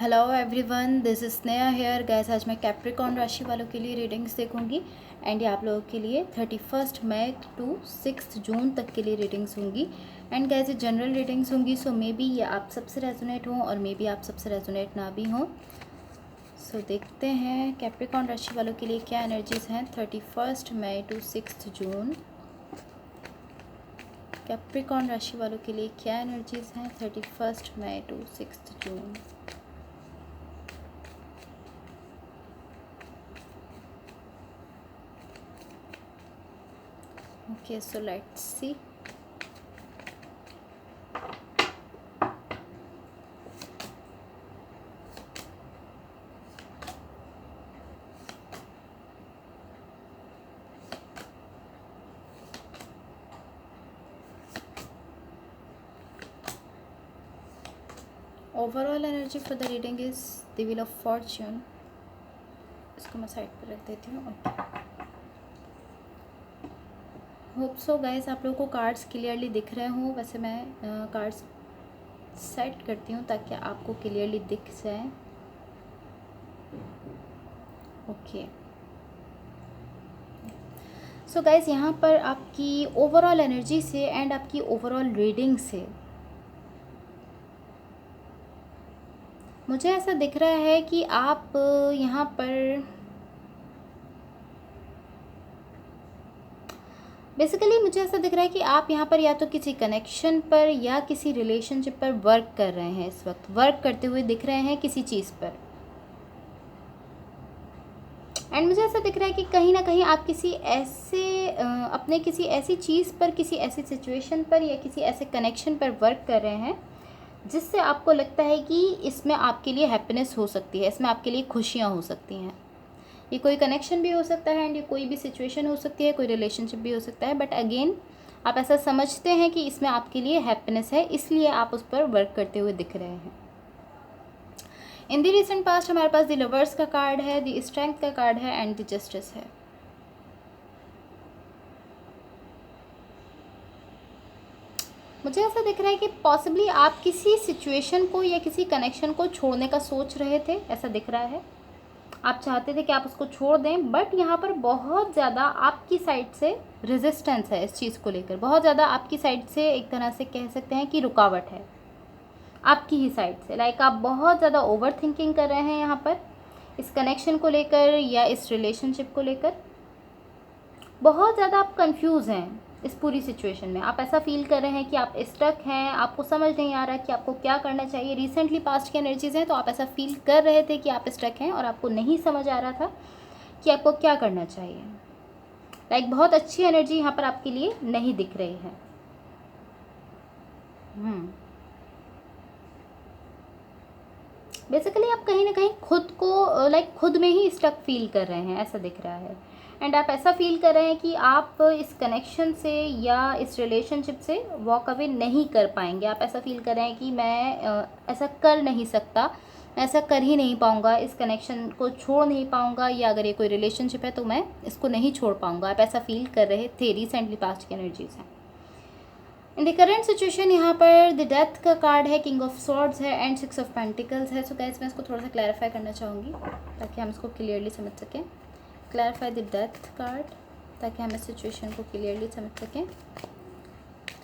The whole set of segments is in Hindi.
Hello everyone, this is Sneha hair guys. आज मैं कैप्रिकॉर्न राशि वालों के लिए रीडिंग्स देखूंगी एंड ये आप लोगों के लिए 31 मई टू 6 जून तक के लिए रीडिंग्स होंगी। एंड गाइस ये जनरल रीडिंग्स होंगी, सो मे बी ये आप सबसे रेजोनेट हों और मे बी आप सबसे रेजोनेट ना भी हों। सो देखते हैं कैप्रिकॉर्न राशि वालों के लिए क्या एनर्जीज़ हैं 31 मई टू 6 जून। कैप्रिकॉर्न राशि वालों के लिए क्या एनर्जीज़ हैं 31 मई टू 6 जून। Okay, so let's see. Overall energy for the reading is the Wheel of Fortune. इसको मैं साइड पर रख देती हूँ। ओके, होप सो गाइस आप लोगों को कार्ड्स क्लियरली दिख रहे हों। वैसे मैं कार्ड्स सेट करती हूँ ताकि आपको क्लियरली दिख जाए। ओके, सो गाइस यहाँ पर आपकी ओवरऑल एनर्जी से एंड आपकी ओवरऑल रीडिंग से मुझे ऐसा दिख रहा है कि आप यहाँ पर बेसिकली मुझे ऐसा दिख रहा है कि आप यहाँ पर या तो किसी कनेक्शन पर या किसी रिलेशनशिप पर वर्क कर रहे हैं। इस वक्त वर्क करते हुए दिख रहे हैं किसी चीज़ पर। एंड मुझे ऐसा दिख रहा है कि कहीं ना कहीं आप किसी ऐसे अपने किसी ऐसी चीज़ पर, किसी ऐसी सिचुएशन पर या किसी ऐसे कनेक्शन पर वर्क कर रहे हैं जिससे आपको लगता है कि इसमें आपके लिए हैप्पीनेस हो सकती है, इसमें आपके लिए खुशियाँ हो सकती हैं। ये कोई कनेक्शन भी हो सकता है एंड ये कोई भी सिचुएशन हो सकती है, कोई रिलेशनशिप भी हो सकता है। बट अगेन आप ऐसा समझते हैं कि इसमें आपके लिए हैप्पीनेस है, इसलिए आप उस पर वर्क करते हुए दिख रहे हैं। इन द रिसेंट पास्ट हमारे पास द लवर्स का कार्ड है, द स्ट्रेंथ का कार्ड है एंड द जस्टिस है। मुझे ऐसा दिख रहा है कि पॉसिबली आप किसी सिचुएशन को या किसी कनेक्शन को छोड़ने का सोच रहे थे, ऐसा दिख रहा है। आप चाहते थे कि आप उसको छोड़ दें, बट यहाँ पर बहुत ज़्यादा आपकी साइड से रेजिस्टेंस है इस चीज़ को लेकर। बहुत ज़्यादा आपकी साइड से एक तरह से कह सकते हैं कि रुकावट है आपकी ही साइड से। लाइक आप बहुत ज़्यादा ओवर थिंकिंग कर रहे हैं यहाँ पर इस कनेक्शन को लेकर या इस रिलेशनशिप को लेकर। बहुत ज़्यादा आप कंफ्यूज हैं इस पूरी सिचुएशन में। आप ऐसा फील कर रहे हैं कि आप स्टक हैं, आपको समझ नहीं आ रहा कि आपको क्या करना चाहिए। रिसेंटली पास्ट की एनर्जीज़ हैं, तो आप ऐसा फील कर रहे थे कि आप स्टक हैं और आपको नहीं समझ आ रहा था कि आपको क्या करना चाहिए। लाइक बहुत अच्छी एनर्जी यहाँ पर आपके लिए नहीं दिख रही है। बेसिकली आप कहीं ना कहीं खुद को लाइक खुद में ही स्टक फील कर रहे हैं, ऐसा दिख रहा है। एंड आप ऐसा फील कर रहे हैं कि आप इस कनेक्शन से या इस रिलेशनशिप से वॉक अवे नहीं कर पाएंगे। आप ऐसा फील कर रहे हैं कि मैं ऐसा कर नहीं सकता, मैं ऐसा कर ही नहीं पाऊँगा, इस कनेक्शन को छोड़ नहीं पाऊँगा, या अगर ये कोई रिलेशनशिप है तो मैं इसको नहीं छोड़ पाऊँगा। आप ऐसा फील कर रहे थे। रिसेंटली पास्ट की एनर्जीज़ हैं। इन द करेंट सिचुएशन यहाँ पर द डेथ का कार्ड है, किंग ऑफ स्वॉर्ड्स है एंड 6 ऑफ पेंटिकल्स है। सो गाइस मैं इसको थोड़ा सा क्लैरिफाई करना चाहूँगी ताकि हम इसको क्लियरली समझ सकें। क्लैरिफाई द डेथ कार्ड ताकि हम इस सिचुएशन को क्लियरली समझ सकें।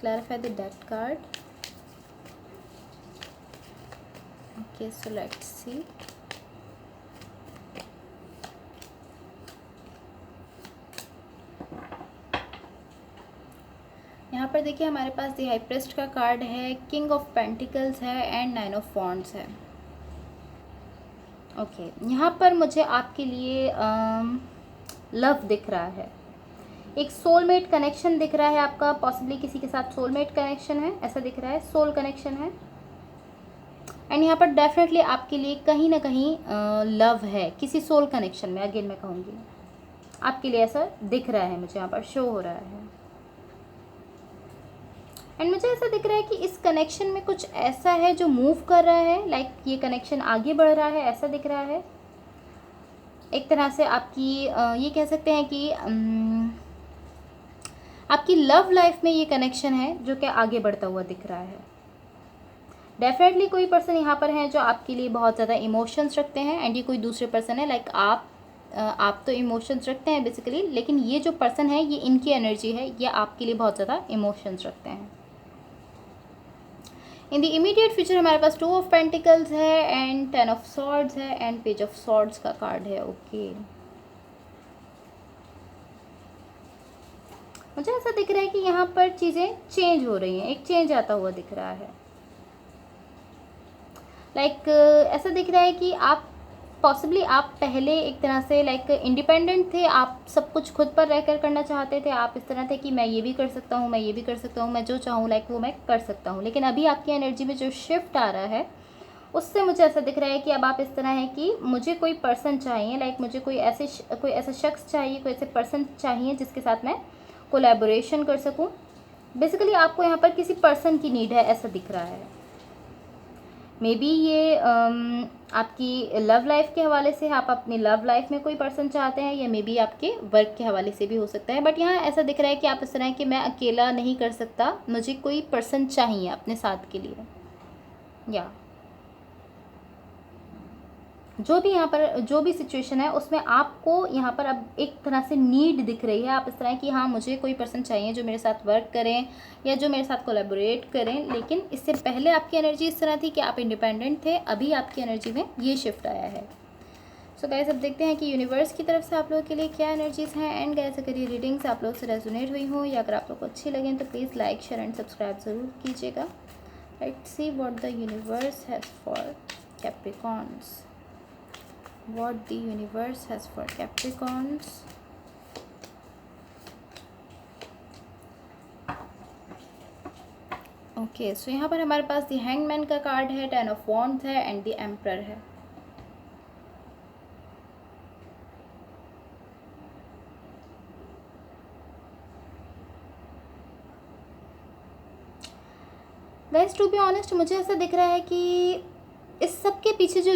Clarify the death card. Okay, so let's see. यहाँ पर देखिए हमारे पास द हाई प्रीस्ट का कार्ड है, किंग ऑफ पेंटिकल्स है एंड 9 ऑफ वॉन्ड्स है। ओके, यहाँ पर मुझे आपके लिए लव दिख रहा है, एक सोलमेट कनेक्शन दिख रहा है आपका। पॉसिबली किसी के साथ सोलमेट कनेक्शन है, ऐसा दिख रहा है, सोल कनेक्शन है। एंड यहाँ पर डेफिनेटली आपके लिए कहीं ना कहीं लव है किसी सोल कनेक्शन में। अगेन मैं कहूँगी आपके लिए ऐसा दिख रहा है, मुझे यहाँ पर शो हो रहा है। एंड मुझे ऐसा दिख रहा है कि इस कनेक्शन में कुछ ऐसा है जो मूव कर रहा है। लाइक ये कनेक्शन आगे बढ़ रहा है, ऐसा दिख रहा है। एक तरह से आपकी ये कह सकते हैं कि आपकी लव लाइफ में ये कनेक्शन है जो कि आगे बढ़ता हुआ दिख रहा है। डेफिनेटली कोई पर्सन यहाँ पर है जो आपके लिए बहुत ज़्यादा इमोशंस रखते हैं, एंड ये कोई दूसरे पर्सन है, लाइक आप तो इमोशंस रखते हैं बेसिकली, लेकिन ये जो पर्सन है ये इनकी एनर्जी है, ये आपके लिए बहुत ज़्यादा इमोशंस रखते हैं। इन द इमीडिएट फ्यूचर हमारे पास 2 ऑफ पेंटिकल्स है एंड 10 ऑफ सॉर्ड्स है एंड पेज ऑफ सॉर्ड्स का कार्ड है। ओके, मुझे ऐसा दिख रहा है कि यहाँ पर चीज़ें चेंज हो रही हैं, एक चेंज आता हुआ दिख रहा है। लाइक ऐसा दिख रहा है कि आप पॉसिबली आप पहले एक तरह से लाइक इंडिपेंडेंट थे, आप सब कुछ खुद पर रहकर करना चाहते थे, आप इस तरह थे कि मैं ये भी कर सकता हूँ, मैं ये भी कर सकता हूँ, मैं जो चाहूँ लाइक वो मैं कर सकता हूँ। लेकिन अभी आपकी एनर्जी में जो शिफ्ट आ रहा है उससे मुझे ऐसा दिख रहा है कि अब आप इस तरह है कि मुझे कोई पर्सन चाहिए, लाइक मुझे कोई ऐसा शख्स चाहिए, कोई ऐसे पर्सन चाहिए जिसके साथ मैं कोलैबोरेशन कर सकूँ। बेसिकली आपको यहाँ पर किसी पर्सन की नीड है, ऐसा दिख रहा है। मे बी ये आपकी लव लाइफ के हवाले से, आप अपनी लव लाइफ में कोई पर्सन चाहते हैं, या मे बी आपके वर्क के हवाले से भी हो सकता है। बट यहाँ ऐसा दिख रहा है कि आप इस तरह है कि मैं अकेला नहीं कर सकता, मुझे कोई पर्सन चाहिए अपने साथ के लिए, या जो भी यहाँ पर जो भी सिचुएशन है उसमें आपको यहाँ पर अब एक तरह से नीड दिख रही है। आप इस तरह की हाँ मुझे कोई पर्सन चाहिए जो मेरे साथ वर्क करें या जो मेरे साथ कोलैबोरेट करें। लेकिन इससे पहले आपकी एनर्जी इस तरह थी कि आप इंडिपेंडेंट थे, अभी आपकी एनर्जी में ये शिफ्ट आया है। सो गाइस अब देखते हैं कि यूनिवर्स की तरफ से आप लोगों के लिए क्या एनर्जीज़ हैं। एंड गाइस अगर ये रीडिंग्स आप लोग से रेजोनेट हुई हो या अगर आप लोग को अच्छी लगें तो please like share and subscribe ज़रूर कीजिएगा। Let's see what the universe has for Capricorns. What the universe has for Capricorns. Okay so यहाँ पर हमारे पास दी हैंगमैन का कार्ड है, 10 ऑफ वॉन्ड्स है एंड दी एम्परर है। गाइस टू बी ऑनेस्ट मुझे ऐसा दिख रहा है कि इस सब के पीछे जो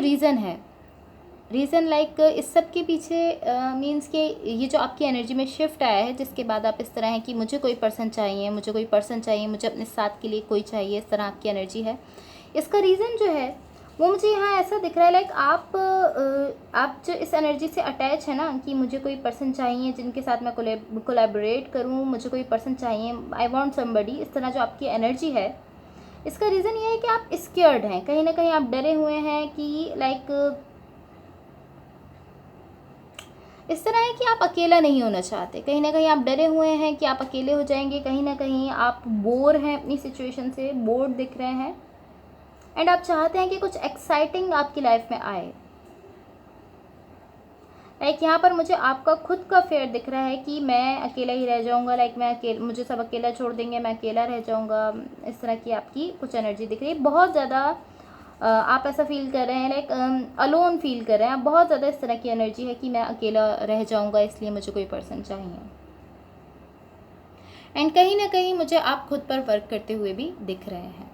रीज़न लाइक इस सब के पीछे मीन्स कि ये जो आपकी एनर्जी में शिफ्ट आया है, जिसके बाद आप इस तरह है कि मुझे कोई पर्सन चाहिए, मुझे कोई पर्सन चाहिए, मुझे अपने साथ के लिए कोई चाहिए, इस तरह आपकी एनर्जी है। इसका रीज़न जो है वो मुझे यहाँ ऐसा दिख रहा है लाइक आप जो इस एनर्जी से अटैच है ना कि मुझे कोई पर्सन चाहिए जिनके साथ मैं कोलैबोरेट करूँ, मुझे कोई पर्सन चाहिए, आई वॉन्ट समबडी, इस तरह जो आपकी एनर्जी है इसका रीज़न ये है कि आप स्केयर्ड हैं, कहीं ना कहीं आप डरे हुए हैं कि लाइक इस तरह है कि आप अकेला नहीं होना चाहते, कहीं ना कहीं आप डरे हुए हैं कि आप अकेले हो जाएंगे, कहीं ना कहीं आप बोर हैं अपनी सिचुएशन से, बोर्ड दिख रहे हैं एंड आप चाहते हैं कि कुछ एक्साइटिंग आपकी लाइफ में आए। लाइक यहाँ पर मुझे आपका खुद का फेयर दिख रहा है कि मैं अकेला ही रह जाऊँगा, लाइक मुझे सब अकेला छोड़ देंगे, मैं अकेला रह जाऊँगा, इस तरह की आपकी कुछ एनर्जी दिख रही है। बहुत ज़्यादा आप ऐसा फील कर रहे हैं लाइक अलोन फील कर रहे हैं आप, बहुत ज़्यादा इस तरह की एनर्जी है कि मैं अकेला रह जाऊंगा इसलिए मुझे कोई पर्सन चाहिए। एंड कहीं ना कहीं मुझे आप खुद पर वर्क करते हुए भी दिख रहे हैं।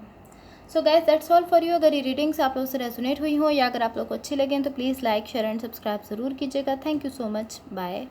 So guys that's all for you. अगर ये रीडिंग्स आप लोगों से रेजोनेट हुई हो या अगर आप लोग को अच्छी लगें तो please like share and subscribe ज़रूर कीजिएगा। Thank you so much, bye.